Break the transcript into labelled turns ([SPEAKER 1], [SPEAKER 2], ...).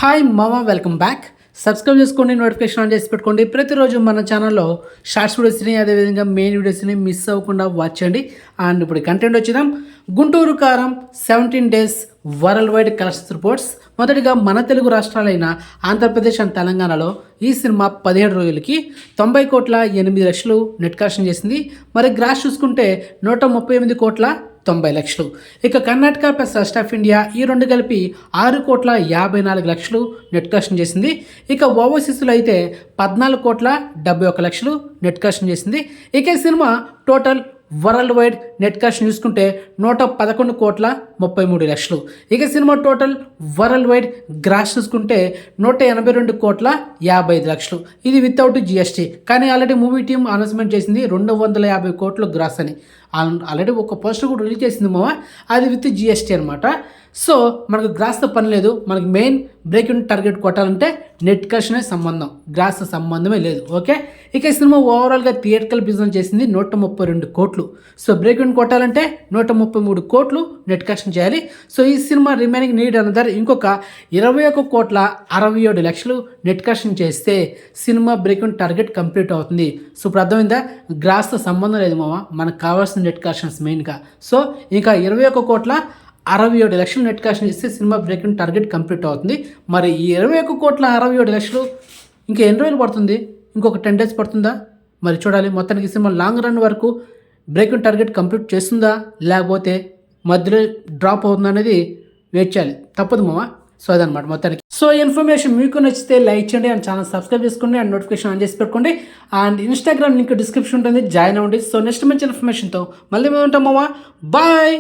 [SPEAKER 1] Hi మామ, welcome back. Subscribe చేసుకోండి, notification on చేసి పెట్టుకోండి. ప్రతిరోజు మన ఛానల్లో షార్ట్స్ వీడియోస్ని అదేవిధంగా మెయిన్ వీడియోస్ని మిస్ అవ్వకుండా వాచ్ చేయండి. అండ్ ఇప్పుడు కంటెంట్ వచ్చిదాం. గుంటూరు కారం 17 days world wide collections reports. మొదటిగా మన తెలుగు రాష్ట్రాలైన ఆంధ్రప్రదేశ్ అండ్ తెలంగాణలో ఈ సినిమా 17 రోజులకి 90,08,00,000 నెట్ కలెక్షన్ చేసింది. మరి గ్రాస్ చూసుకుంటే 138,90,00,000. ఇక Karnataka plus rest of India ఈ రెండు కలిపి 6,54,00,000 నెట్ కలెక్షన్ చేసింది. ఇక ఓవర్సీస్లో అయితే 14,71,00,000 నెట్ కలెక్షన్ చేసింది. ఇక ఈ cinema total worldwide net collection చూసుకుంటే 111,33,00,000. ఇక cinema total worldwide gross చూసుకుంటే 182,55,00,000. ఇది వితౌట్ జిఎస్టీ. కానీ ఆల్రెడీ మూవీ టీమ్ అనౌన్స్మెంట్ చేసింది 250 కోట్లు గ్రాస్ అని. ఆల్రెడీ ఒక పోస్టర్ కూడా రిలీజ్ చేసింది మామ, అది విత్ జిఎస్టీ అనమాట. సో మనకు గ్రాస్తో పని లేదు. మనకి మెయిన్ బ్రేక్ ఇన్ టార్గెట్ కొట్టాలంటే నెట్ కలెక్షనే సంబంధం, గ్రాస్ సంబంధమే లేదు. ఓకే, ఇక ఈ సినిమా ఓవరాల్గా థియేటికల్ బిజినెస్ చేసింది 132 కోట్లు. సో బ్రేక్ ఇన్ కొట్టాలంటే 133 కోట్లు నెట్ కలెక్షన్ చేయాలి. సో ఈ సినిమా రిమైనింగ్ నీడ్ అనదర్ ఇంకొక 21,67,00,000 నెట్ కలెక్షన్ చేస్తే cinema break in target complete అవుతుంది. సో ఇప్పుడు అర్థమైందా, గ్రాస్తో సంబంధం లేదు మామ, మనకు కావాల్సిన నెట్ కలెక్షన్స్ మెయిన్గా. సో ఇంకా 21,67,00,000 నెట్ కలెక్షన్ చేస్తే cinema break in target complete అవుతుంది. మరి ఈ 21,67,00,000 ఇంకా ఎన్ని రోజులు పడుతుంది? ఇంకొక 10 days పడుతుందా? మరి చూడాలి. మొత్తానికి సినిమా లాంగ్ రన్ వరకు బ్రేక్ ఇన్ టార్గెట్ కంప్లీట్ చేస్తుందా లేకపోతే మధ్యలో డ్రాప్ అవుతుందా అనేది వెయిట్ చేయాలి, తప్పదు మామ. సో అదనమాట మొత్తానికి. సో ఇన్ఫర్మేషన్ మీకు నచ్చితే లైక్ చేయండి అండ్ ఛానల్ సబ్స్క్రైబ్ చేసుకోండి అండ్ నోటిఫికేషన్ ఆన్ చేసి పెట్టుకోండి. అండ్ ఇన్స్టాగ్రామ్ లింక్ డిస్క్రిప్షన్ ఉంటుంది, జాయిన్ అవ్వండి. సో నెక్స్ట్ మంచి ఇన్ఫర్మేషన్తో మళ్ళీ మేము ఉంటాం మామ. బాయ్.